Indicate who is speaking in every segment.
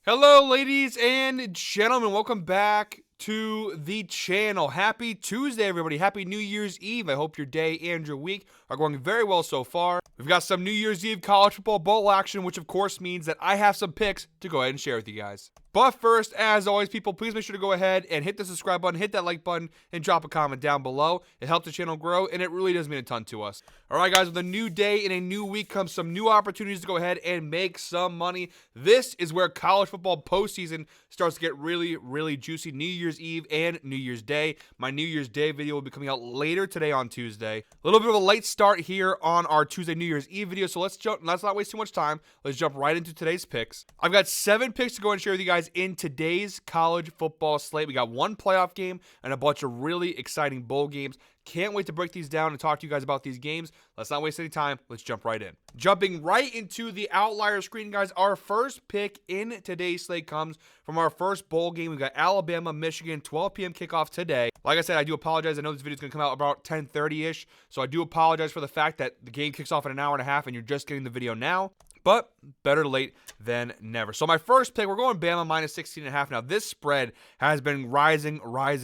Speaker 1: Hello, ladies and gentlemen. Welcome back to the channel. Happy Tuesday, everybody. Happy New Year's Eve. I hope your day and your week are going very well so far. We've got some New Year's Eve college football bowl action, which of course means that I have some picks to go ahead and share with you guys. But first, as always, people, please make sure to go ahead and hit the subscribe button, hit that like button, and drop a comment down below. It helps the channel grow, and it really does mean a ton to us. All right, guys, with a new day and a new week comes some new opportunities to go ahead and make some money. This is where college football postseason starts to get really, really juicy. New Year's Eve and New Year's Day. My New Year's Day video will be coming out later today on Tuesday. A little bit of a late start here on our Tuesday New Year's Eve video, so let's not waste too much time. Let's jump right into today's picks. I've got 7 picks to go and share with you guys in today's college football slate. We got one playoff game and a bunch of really exciting bowl games. Can't wait to break these down and talk to you guys about these games. Let's not waste any time. Let's jump right in. Jumping right into the outlier screen, guys, our first pick in today's slate comes from our first bowl game. We've got Alabama, Michigan, 12 p.m. kickoff today. Like I said, I do apologize. I know this video is going to come out about 10:30-ish, so I do apologize for the fact that the game kicks off in an hour and a half and you're just getting the video now. But better late than never. So my first pick, we're going Bama minus 16.5. Now, this spread has been rising. I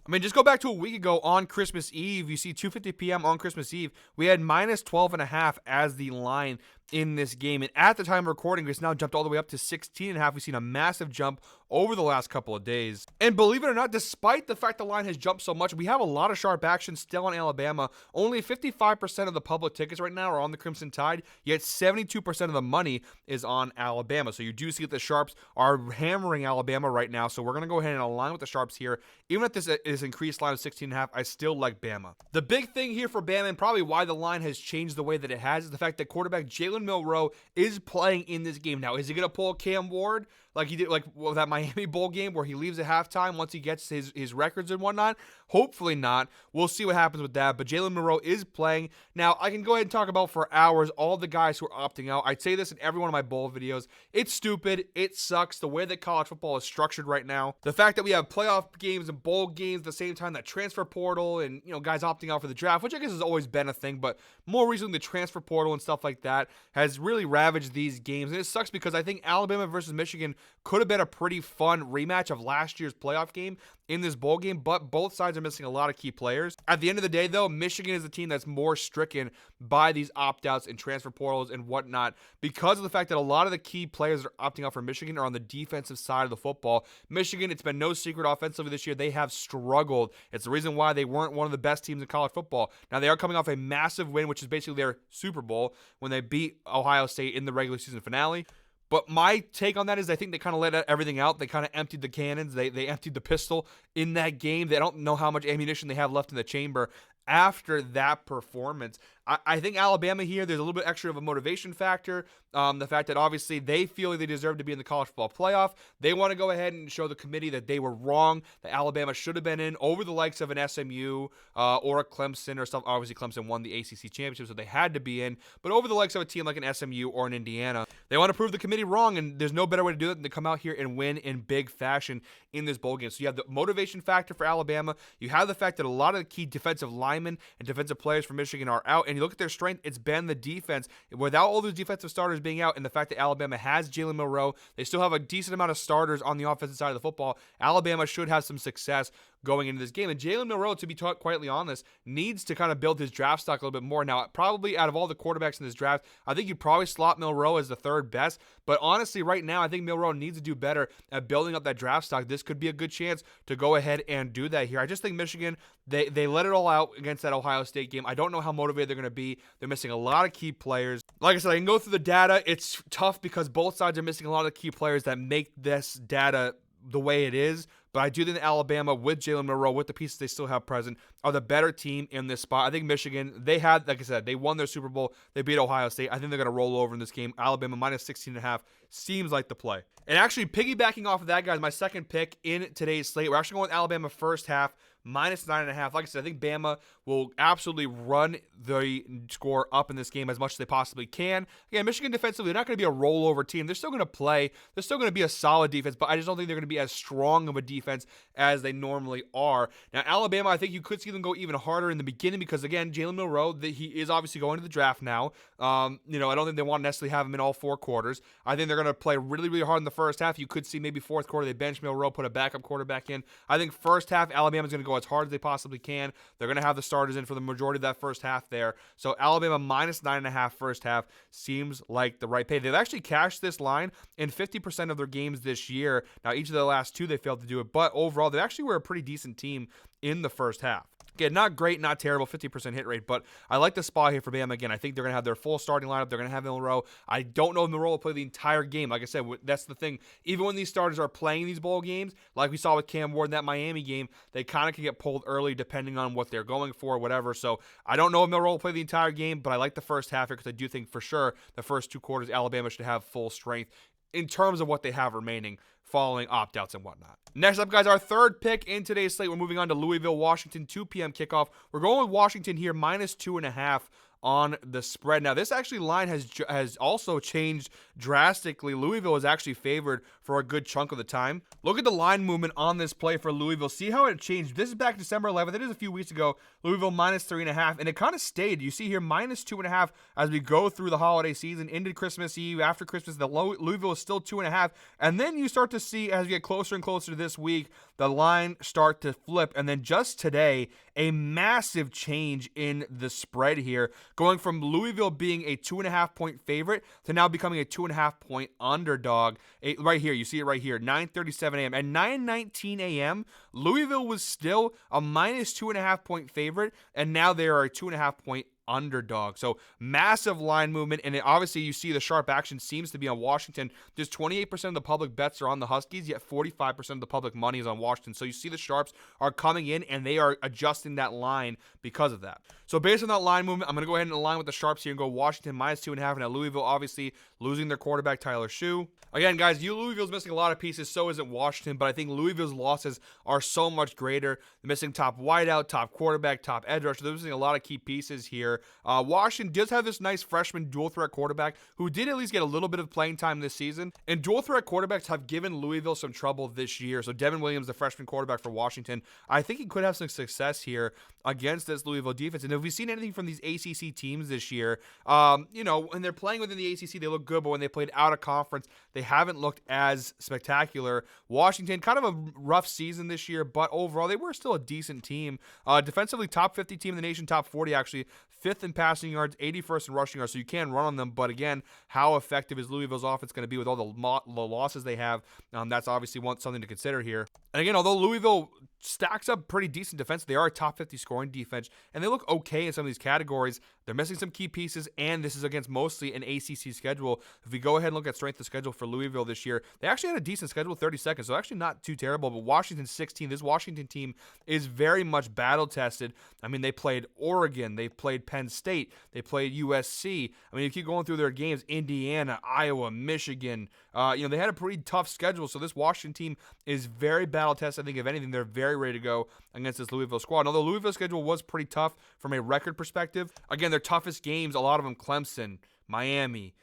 Speaker 1: mean, just go back to a week ago on Christmas Eve. You see 2:50 p.m. on Christmas Eve. We had minus 12.5 as the line in this game. And at the time of recording, it's now jumped all the way up to 16.5. We've seen a massive jump over the last couple of days. And believe it or not, despite the fact the line has jumped so much, we have a lot of sharp action still on Alabama. Only 55% of the public tickets right now are on the Crimson Tide, yet 72% of the money is on Alabama. So you do see that the sharps are hammering Alabama right now. So we're going to go ahead and align with the sharps here. Even if this is increased line of 16.5, I still like Bama. The big thing here for Bama, and probably why the line has changed the way that it has, is the fact that quarterback Jalen Milroe is playing in this game. Now, is he going to pull Cam Ward like he did with that Miami Bowl game where he leaves at halftime once he gets his records and whatnot? Hopefully not. We'll see what happens with that. But Jalen Milroe is playing. Now, I can go ahead and talk about for hours all the guys who are opting out. I'd say this in every one of my bowl videos. It's stupid. It sucks the way that college football is structured right now. The fact that we have playoff games and bowl games at the same time, that transfer portal and, guys opting out for the draft, which I guess has always been a thing, but more recently the transfer portal and stuff like that has really ravaged these games. And it sucks because I think Alabama versus Michigan could have been a pretty fun rematch of last year's playoff game in this bowl game, but both sides are missing a lot of key players. At the end of the day, though, Michigan is the team that's more stricken by these opt-outs and transfer portals and whatnot because of the fact that a lot of the key players that are opting out for Michigan are on the defensive side of the football. Michigan, it's been no secret offensively this year, they have struggled. It's the reason why they weren't one of the best teams in college football. Now, they are coming off a massive win, which is basically their Super Bowl, when they beat Ohio State in the regular season finale. But my take on that is I think they kind of let everything out. They kind of emptied the cannons. They emptied the pistol in that game. They don't know how much ammunition they have left in the chamber after that performance. I think Alabama here, there's a little bit extra of a motivation factor. The fact that obviously they feel they deserve to be in the college football playoff. They want to go ahead and show the committee that they were wrong, that Alabama should have been in over the likes of an SMU or a Clemson or stuff. Obviously, Clemson won the ACC championship, so they had to be in. But over the likes of a team like an SMU or an Indiana, they want to prove the committee wrong, and there's no better way to do it than to come out here and win in big fashion in this bowl game. So you have the motivation factor for Alabama. You have the fact that a lot of the key defensive linemen and defensive players for Michigan are out, and you look at their strength, it's been the defense. Without all those defensive starters being out, and the fact that Alabama has Jalen Milroe, they still have a decent amount of starters on the offensive side of the football. Alabama should have some success going into this game. And Jalen Milroe, to be quietly honest, needs to kind of build his draft stock a little bit more. Now, probably out of all the quarterbacks in this draft, I think you probably slot Milroe as the third best. But honestly, right now, I think Milroe needs to do better at building up that draft stock. This could be a good chance to go ahead and do that here. I just think Michigan, they let it all out against that Ohio State game. I don't know how motivated they're going to be. They're missing a lot of key players. Like I said, I can go through the data. It's tough because both sides are missing a lot of the key players that make this data the way it is. But I do think that Alabama, with Jalen Milroe, with the pieces they still have present, are the better team in this spot. I think Michigan, they had, like I said, they won their Super Bowl. They beat Ohio State. I think they're going to roll over in this game. Alabama minus 16.5 seems like the play. And actually, piggybacking off of that, guys, my second pick in today's slate, we're actually going with Alabama first half minus 9.5. Like I said, I think Bama will absolutely run the score up in this game as much as they possibly can. Again, Michigan defensively, they're not going to be a rollover team. They're still going to play. They're still going to be a solid defense, but I just don't think they're going to be as strong of a defense as they normally are. Now, Alabama, I think you could see them go even harder in the beginning because, again, Jalen Milroe, he is obviously going to the draft now. I don't think they want to necessarily have him in all 4 quarters. I think they're going to play really, really hard in the first half. You could see maybe fourth quarter they bench Milroe, put a backup quarterback in. I think first half, Alabama's going to go as hard as they possibly can. They're going to have the starters in for the majority of that first half there. So Alabama minus 9.5 first half seems like the right pay. They've actually cashed this line in 50% of their games this year. Now, each of the last 2, they failed to do it, but overall, they actually were a pretty decent team in the first half. Again, not great, not terrible, 50% hit rate, but I like the spot here for Bama. Again, I think they're going to have their full starting lineup. They're going to have Milroe. I don't know if Milroe will play the entire game. Like I said, that's the thing. Even when these starters are playing these bowl games, like we saw with Cam Ward in that Miami game, they kind of can get pulled early depending on what they're going for, whatever. So I don't know if Milroe will play the entire game, but I like the first half here because I do think for sure the first 2 quarters, Alabama should have full strength in terms of what they have remaining following opt-outs and whatnot. Next up, guys, our third pick in today's slate. We're moving on to Louisville, Washington, 2 p.m. kickoff. We're going with Washington here, minus 2.5 on the spread. Now, this actually line has also changed drastically. Louisville is actually favored for a good chunk of the time. Look at the line movement on this play for Louisville. See how it changed. This is back December 11th. It is a few weeks ago. Louisville minus 3.5, and it kind of stayed. You see here minus 2.5 as we go through the holiday season into Christmas Eve. After Christmas, the Louisville is still 2.5, and then you start to see as we get closer and closer to this week, the line start to flip, and then just today, a massive change in the spread here, going from Louisville being a 2.5-point favorite to now becoming a 2.5-point underdog. Right here, you see it right here, 9:37 a.m. At 9:19 a.m., Louisville was still a minus 2.5-point favorite, and now they are a 2.5-point underdog. So massive line movement, and obviously you see the sharp action seems to be on Washington. Just 28% of the public bets are on the Huskies, yet 45% of the public money is on Washington. So you see the sharps are coming in, and they are adjusting that line because of that. So based on that line movement, I'm going to go ahead and align with the sharps here and go Washington minus 2.5, and now Louisville obviously losing their quarterback Tyler Shue. Again, guys, Louisville's missing a lot of pieces, so isn't Washington, but I think Louisville's losses are so much greater. They're missing top wideout, top quarterback, top edge rusher. They're missing a lot of key pieces here. Washington does have this nice freshman dual threat quarterback who did at least get a little bit of playing time this season, and dual threat quarterbacks have given Louisville some trouble this year. So Devin Williams, the freshman quarterback for Washington, I think he could have some success here against this Louisville defense. And if we've seen anything from these ACC teams this year, when they're playing within the ACC, they look good, but when they played out of conference, they haven't looked as spectacular. Washington, kind of a rough season this year, but overall, they were still a decent team. Defensively, top 50 team in the nation, top 40 actually, 5th in passing yards, 81st in rushing yards, so you can run on them, but again, how effective is Louisville's offense going to be with all the losses they have? That's obviously something to consider here. And again, although Louisville stacks up pretty decent defense, they are a top 50 scoring defense, and they look okay in some of these categories. They're missing some key pieces, and this is against mostly an ACC schedule. If we go ahead and look at strength of schedule for Louisville this year, they actually had a decent schedule, 32nd, so actually not too terrible, but Washington 16. This Washington team is very much battle-tested. I mean, they played Oregon, they played Penn State, they played USC. I mean, you keep going through their games, Indiana, Iowa, Michigan. They had a pretty tough schedule, so this Washington team is very battle-tested. I think, if anything, they're very ready to go against this Louisville squad. And although Louisville's schedule was pretty tough from a record perspective, again, their toughest games, a lot of them Clemson, Miami,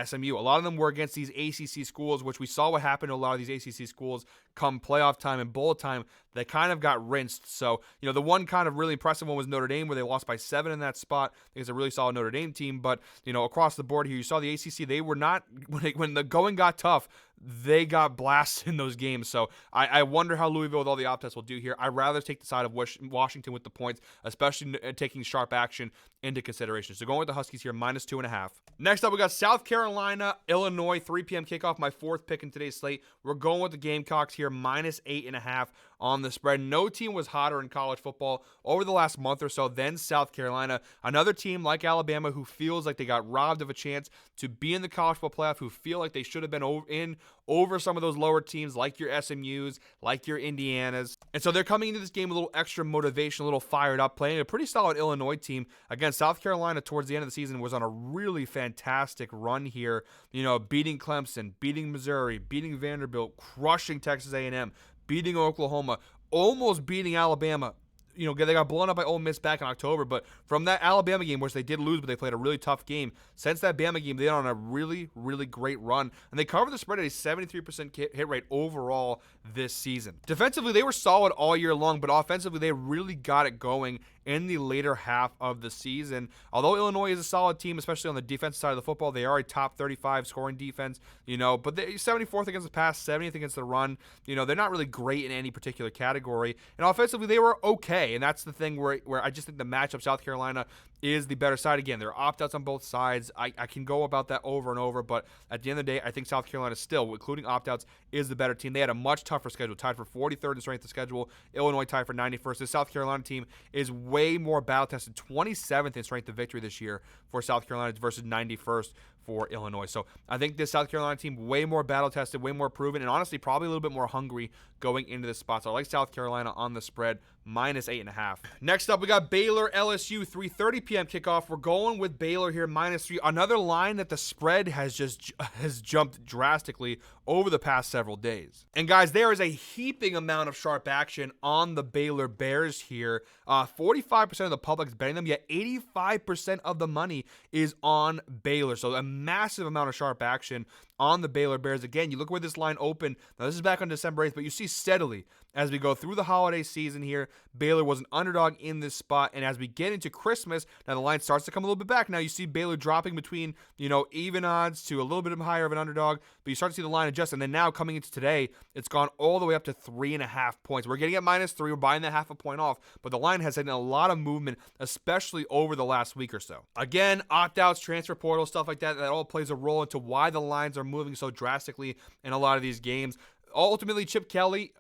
Speaker 1: SMU, a lot of them were against these ACC schools, which we saw what happened to a lot of these ACC schools come playoff time and bowl time. They kind of got rinsed. So, the one kind of really impressive one was Notre Dame, where they lost by 7 in that spot. I think it's a really solid Notre Dame team. But, across the board here, you saw the ACC, they were not, when the going got tough, they got blasted in those games. So I wonder how Louisville with all the opt-outs will do here. I'd rather take the side of Washington with the points, especially taking sharp action into consideration. So going with the Huskies here, minus 2.5. Next up, we got South Carolina, Illinois, 3 p.m. kickoff, my 4th pick in today's slate. We're going with the Gamecocks here, minus 8.5 on the spread. No team was hotter in college football over the last month or so than South Carolina. Another team like Alabama who feels like they got robbed of a chance to be in the college football playoff, who feel like they should have been over some of those lower teams like your SMUs, like your Indianas. And so they're coming into this game a little extra motivation, a little fired up, playing a pretty solid Illinois team. Again, South Carolina towards the end of the season was on a really fantastic run here, beating Clemson, beating Missouri, beating Vanderbilt, crushing Texas A&M, beating Oklahoma. almost beating Alabama. You know, they got blown up by Ole Miss back in October, but from that Alabama game, which they did lose, but they played a really tough game, since that Bama game, they're on a really, really great run, and they covered the spread at a 73% hit rate overall this season. Defensively, they were solid all year long, but offensively, they really got it going in the later half of the season. Although Illinois is a solid team, especially on the defensive side of the football, they are a top 35 scoring defense, you know, but they're 74th against the pass, 70th against the run. You know, they're not really great in any particular category. And offensively, they were okay. And that's the thing where I just think the matchup, South Carolina is the better side. Again, there are opt-outs on both sides. I can go about that over and over, but at the end of the day, I think South Carolina still, including opt-outs, is the better team. They had a much tougher schedule, tied for 43rd in strength of schedule. Illinois tied for 91st. The South Carolina team is way more battle-tested, 27th in strength of victory this year for South Carolina versus 91st for Illinois. So I think this South Carolina team way more battle-tested, way more proven, and honestly probably a little bit more hungry going into this spot. So I like South Carolina on the spread, minus 8.5. Next up, we got Baylor LSU, 3:30 p.m. kickoff. We're going with Baylor here, -3. Another line that the spread has jumped drastically over the past several days. And guys, there is a heaping amount of sharp action on the Baylor Bears here. 45% of the public is betting them, yet 85% of the money is on Baylor. So a massive amount of sharp action on the Baylor Bears. Again, you look where this line opened. Now, this is back on December 8th, but you see steadily as we go through the holiday season here, Baylor was an underdog in this spot. And as we get into Christmas, now the line starts to come a little bit back. Now you see Baylor dropping between, you know, even odds to a little bit higher of an underdog, but you start to see the line adjust. And then now coming into today, it's gone all the way up to 3.5 points. We're getting at -3. We're buying that half a point off, but the line has had a lot of movement, especially over the last week or so. Again, opt-outs, transfer portal, stuff like that, that all plays a role into why the lines are moving so drastically in a lot of these games. Ultimately, Chip Kelly,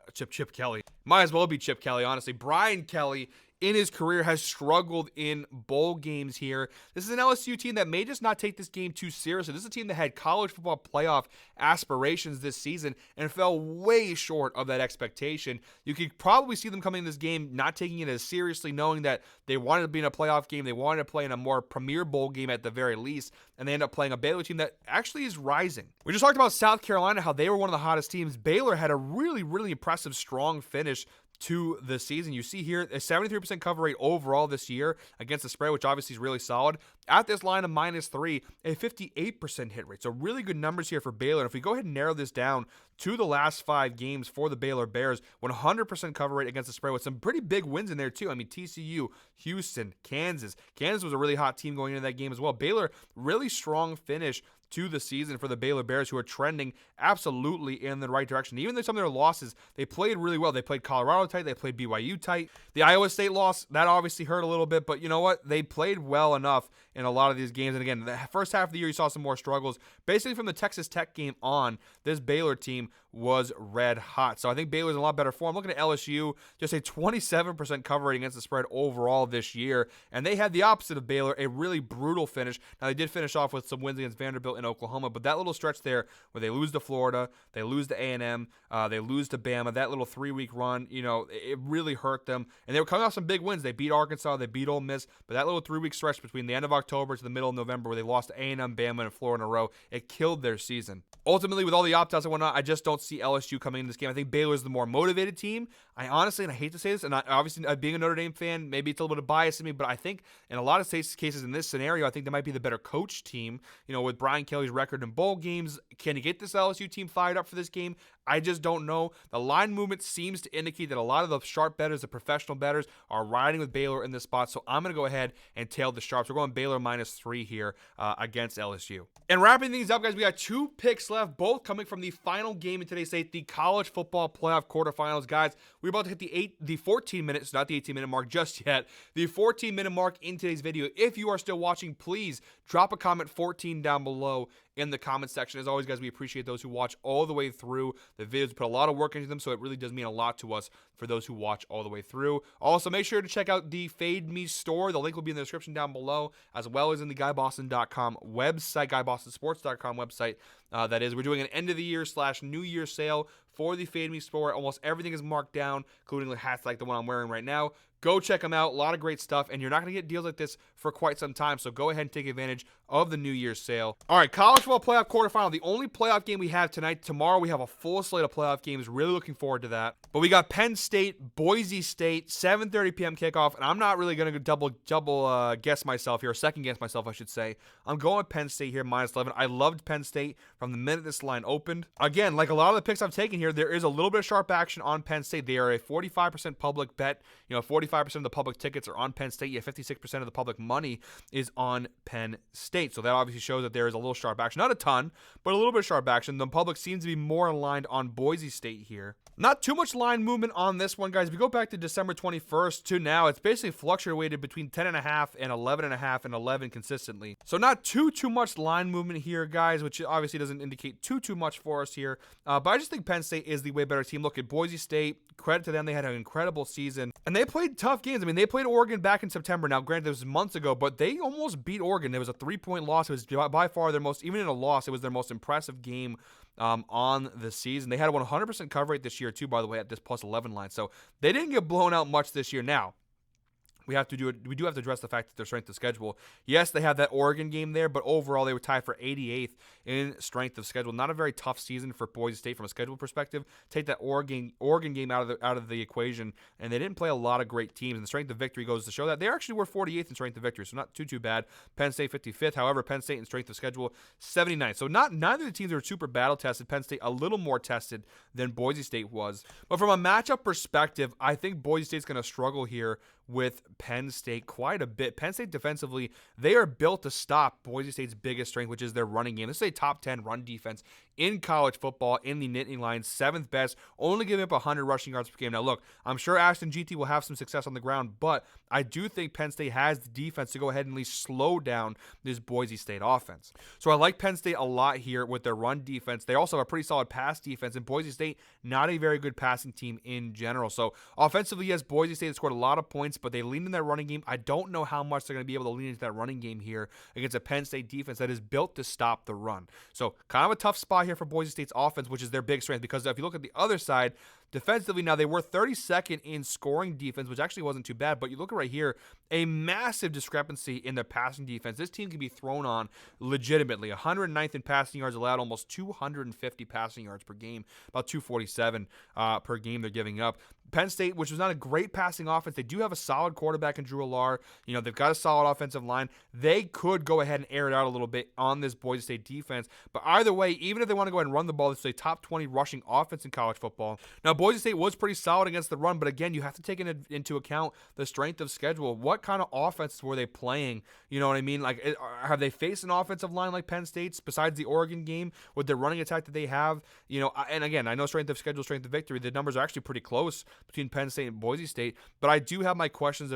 Speaker 1: might as well be Chip Kelly, honestly. Brian Kelly, in his career, has struggled in bowl games here. This is an LSU team that may just not take this game too seriously. This is a team that had college football playoff aspirations this season and fell way short of that expectation. You could probably see them coming in this game not taking it as seriously, knowing that they wanted to be in a playoff game. They wanted to play in a more premier bowl game at the very least, and they end up playing a Baylor team that actually is rising. We just talked about South Carolina, how they were one of the hottest teams. Baylor had a really, really impressive, strong finish to the season. You see here a 73% cover rate overall this year against the spread, which obviously is really solid. At this line of -3, a 58% hit rate. So really good numbers here for Baylor. And if we go ahead and narrow this down to the last 5 games for the Baylor Bears, 100% cover rate against the spread with some pretty big wins in there too. I mean, TCU, Houston, Kansas. Kansas was a really hot team going into that game as well. Baylor, really strong finish to the season for the Baylor Bears, who are trending absolutely in the right direction. Even though some of their losses, they played really well. They played Colorado tight. They played BYU tight. The Iowa State loss, that obviously hurt a little bit, but you know what? They played well enough in a lot of these games. And again, the first half of the year, you saw some more struggles. Basically, from the Texas Tech game on, this Baylor team was red hot. So I think Baylor's in a lot better form. Looking at LSU, just a 27% cover rate against the spread overall this year. And they had the opposite of Baylor, a really brutal finish. Now, they did finish off with some wins against Vanderbilt in Oklahoma, but that little stretch there where they lose to Florida, they lose to A&M, they lose to Bama, that little 3-week run, you know, it really hurt them. And they were coming off some big wins. They beat Arkansas, they beat Ole Miss, but that little 3-week stretch between the end of October to the middle of November where they lost to A&M, Bama, and Florida in a row, it killed their season. Ultimately, with all the opt-outs and whatnot, I just don't see LSU coming in this game. I think Baylor is the more motivated team. I honestly, and I hate to say this, and obviously being a Notre Dame fan, maybe it's a little bit of bias in me, but I think in a lot of cases in this scenario, I think they might be the better coach team. You know, with Brian Kelly's record in bowl games, can he get this LSU team fired up for this game? I just don't know. The line movement seems to indicate that a lot of the sharp bettors, the professional bettors, are riding with Baylor in this spot. So I'm going to go ahead and tail the sharps. We're going Baylor -3 here against LSU. And wrapping things up, guys, we got 2 picks left, both coming from the final game in today's slate, the college football playoff quarterfinals. Guys, we're about to hit the 14 minutes, not the 18-minute mark just yet, the 14-minute mark in today's video. If you are still watching, please drop a comment 14 down below in the comment section. As always, guys, we appreciate those who watch all the way through the videos. We put a lot of work into them, so it really does mean a lot to us for those who watch all the way through. Also, make sure to check out the Fade Me store. The link will be in the description down below, as well as in the GuyBoston.com website, GuyBostonSports.com website. That is, we're doing an end-of-the-year / New Year sale for the Fade Me store. Almost everything is marked down, including the hats like the one I'm wearing right now. Go check them out. A lot of great stuff, and you're not going to get deals like this for quite some time, so go ahead and take advantage of the New Year's sale. All right, college College football playoff quarterfinal, the only playoff game we have tonight. Tomorrow we have a full slate of playoff games. Really looking forward to that. But we got Penn State, Boise State, 7:30 p.m. kickoff, and I'm not really going to double guess myself here, or second guess myself, I should say. I'm going with Penn State here, -11. I loved Penn State from the minute this line opened. Again, like a lot of the picks I've taken here, there is a little bit of sharp action on Penn State. They are a 45% public bet. 45% of the public tickets are on Penn State. Yeah, 56% of the public money is on Penn State. So that obviously shows that there is a little sharp action. Not a ton, but a little bit of sharp action. The public seems to be more aligned on Boise State here. Not too much line movement on this one, guys. If we go back to December 21st to now, it's basically fluctuated between 10.5 and 11.5 and 11 consistently. So not too much line movement here, guys, which obviously doesn't indicate too much for us here. But I just think Penn State is the way better team. Look at Boise State. Credit to them. They had an incredible season. And they played tough games. I mean, they played Oregon back in September. Now, granted, it was months ago, but they almost beat Oregon. There was a 3-point loss. It was by far their most, even in a loss, it was their most impressive game on the season. They had a 100% cover rate this year, too, by the way, at this +11 line. So they didn't get blown out much this year. Now, we do have to address the fact that their strength of schedule. Yes, they have that Oregon game there, but overall they were tied for 88th in strength of schedule. Not a very tough season for Boise State from a schedule perspective. Take that Oregon game out of the equation, and they didn't play a lot of great teams. And the strength of victory goes to show that they actually were 48th in strength of victory, so not too bad. Penn State 55th. However, Penn State in strength of schedule 79th. So neither of the teams were super battle tested. Penn State a little more tested than Boise State was. But from a matchup perspective, I think Boise State's going to struggle here with Penn State quite a bit. Penn State defensively, they are built to stop Boise State's biggest strength, which is their running game. This is a top 10 run defense in college football in the Nittany Lions, 7th best, only giving up 100 rushing yards per game. Now, look, I'm sure Ashton GT will have some success on the ground, but I do think Penn State has the defense to go ahead and at least slow down this Boise State offense. So I like Penn State a lot here with their run defense. They also have a pretty solid pass defense, and Boise State, not a very good passing team in general. So offensively, yes, Boise State has scored a lot of points, but they lean in that running game. I don't know how much they're going to be able to lean into that running game here against a Penn State defense that is built to stop the run. So kind of a tough spot here for Boise State's offense, which is their big strength, because if you look at the other side, defensively, now they were 32nd in scoring defense, which actually wasn't too bad, but you look at right here, a massive discrepancy in their passing defense. This team can be thrown on legitimately. 109th in passing yards allowed, almost 250 passing yards per game, about 247 per game they're giving up. Penn State, which was not a great passing offense, they do have a solid quarterback in Drew Allar. They've got a solid offensive line. They could go ahead and air it out a little bit on this Boise State defense. But either way, even if they want to go ahead and run the ball, this is a top 20 rushing offense in college football. Now, Boise State was pretty solid against the run, but again, you have to take into account the strength of schedule. What kind of offense were they playing? You know what I mean? Like, have they faced an offensive line like Penn State's besides the Oregon game with their running attack that they have? And again, I know strength of schedule, strength of victory. The numbers are actually pretty close between Penn State and Boise State, but I do have my questions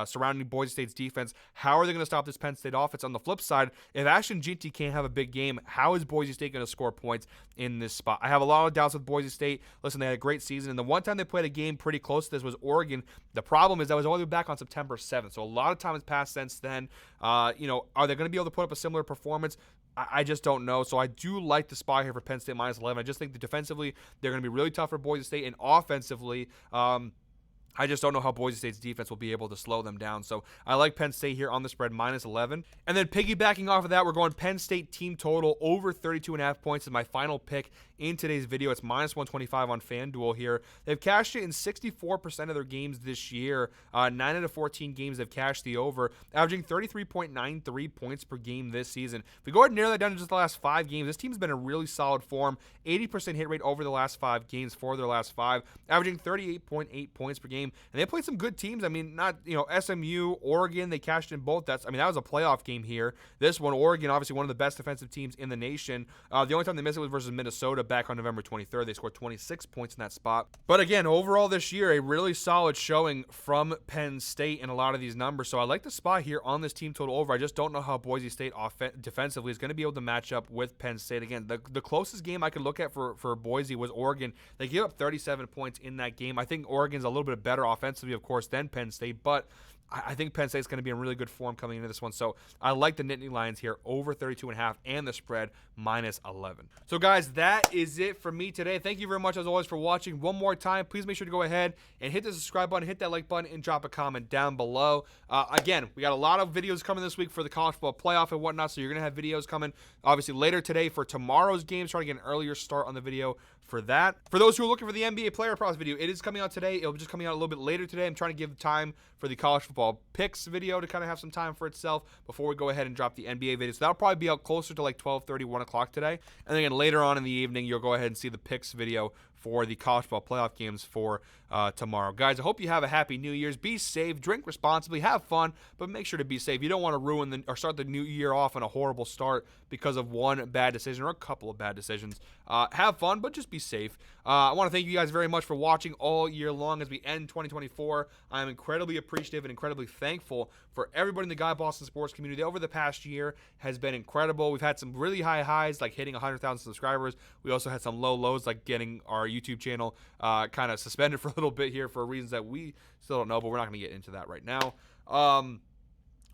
Speaker 1: surrounding Boise State's defense. How are they going to stop this Penn State offense? On the flip side, if Ashton GT can't have a big game, how is Boise State going to score points in this spot? I have a lot of doubts with Boise State. Listen, they had a great season, and the one time they played a game pretty close to this was Oregon. The problem is that was only back on September 7th, so a lot of time has passed since then. Are they going to be able to put up a similar performance? I just don't know. So I do like the spot here for Penn State -11. I just think that defensively, they're going to be really tough for Boise State, and offensively, I just don't know how Boise State's defense will be able to slow them down. So I like Penn State here on the spread -11. And then piggybacking off of that, we're going Penn State team total over 32.5 points is my final pick in today's video. It's -125 on FanDuel here. They've cashed it in 64% of their games this year. 9 out of 14 games they've cashed the over, averaging 33.93 points per game this season. If we go ahead and narrow that down to just the last 5 games, this team's been in really solid form. 80% hit rate over the last 5 games for their last 5, averaging 38.8 points per game. And they played some good teams. I mean, not, SMU, Oregon, they cashed in both. That was a playoff game here. This one, Oregon, obviously one of the best defensive teams in the nation. The only time they missed it was versus Minnesota back on November 23rd. They scored 26 points in that spot. But again, overall this year, a really solid showing from Penn State in a lot of these numbers. So I like the spot here on this team total over. I just don't know how Boise State defensively is going to be able to match up with Penn State. Again, the closest game I could look at for Boise was Oregon. They gave up 37 points in that game. I think Oregon's a little bit better offensively, of course, than Penn State, but I think Penn State's going to be in really good form coming into this one. So I like the Nittany Lions here over 32.5 and the spread -11. So guys, that is it for me today. Thank you very much as always for watching. One more time, please make sure to go ahead and hit the subscribe button, hit that like button, and drop a comment down below. Again, we got a lot of videos coming this week for the college football playoff and whatnot. So you're going to have videos coming obviously later today for tomorrow's games. Trying to get an earlier start on the video for that. For those who are looking for the NBA player props video, it is coming out today. It'll be just coming out a little bit later today. I'm trying to give time for the college football picks video to kind of have some time for itself before we go ahead and drop the NBA video. So that'll probably be out closer to like 12:30, 1 o'clock today. And then again, later on in the evening, you'll go ahead and see the picks video for the college football playoff games for tomorrow. Guys, I hope you have a happy New Year's. Be safe, drink responsibly, have fun, but make sure to be safe. You don't want to ruin or start the new year off on a horrible start because of one bad decision or a couple of bad decisions. Have fun, but just be safe. I want to thank you guys very much for watching all year long as we end 2024. I am incredibly appreciative and incredibly thankful for everybody in the Guy Boston sports community over the past year. Has been incredible. We've had some really high highs, like hitting 100,000 subscribers. We also had some low lows, like getting our YouTube channel kind of suspended for a little bit here for reasons that we still don't know, but we're not going to get into that right now.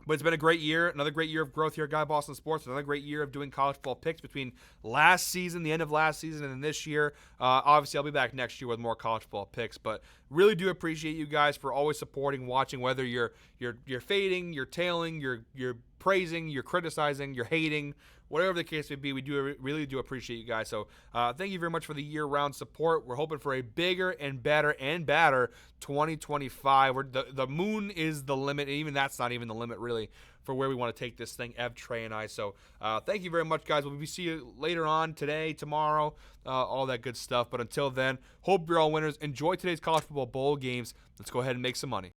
Speaker 1: But it's been a great year, another great year of growth here at Guy Boston Sports, another great year of doing college football picks between last season, the end of last season, and then this year. Obviously, I'll be back next year with more college football picks, but really do appreciate you guys for always supporting, watching, whether you're fading, you're tailing, you're praising, you're criticizing, you're hating, whatever the case may be. We really do appreciate you guys. So thank you very much for the year-round support. We're hoping for a bigger and better 2025. The moon is the limit, and even that's not even the limit really for where we want to take this thing, Ev, Trey, and I. So thank you very much, guys. We'll see you later on today, tomorrow, all that good stuff. But until then, hope you're all winners. Enjoy today's college football bowl games. Let's go ahead and make some money.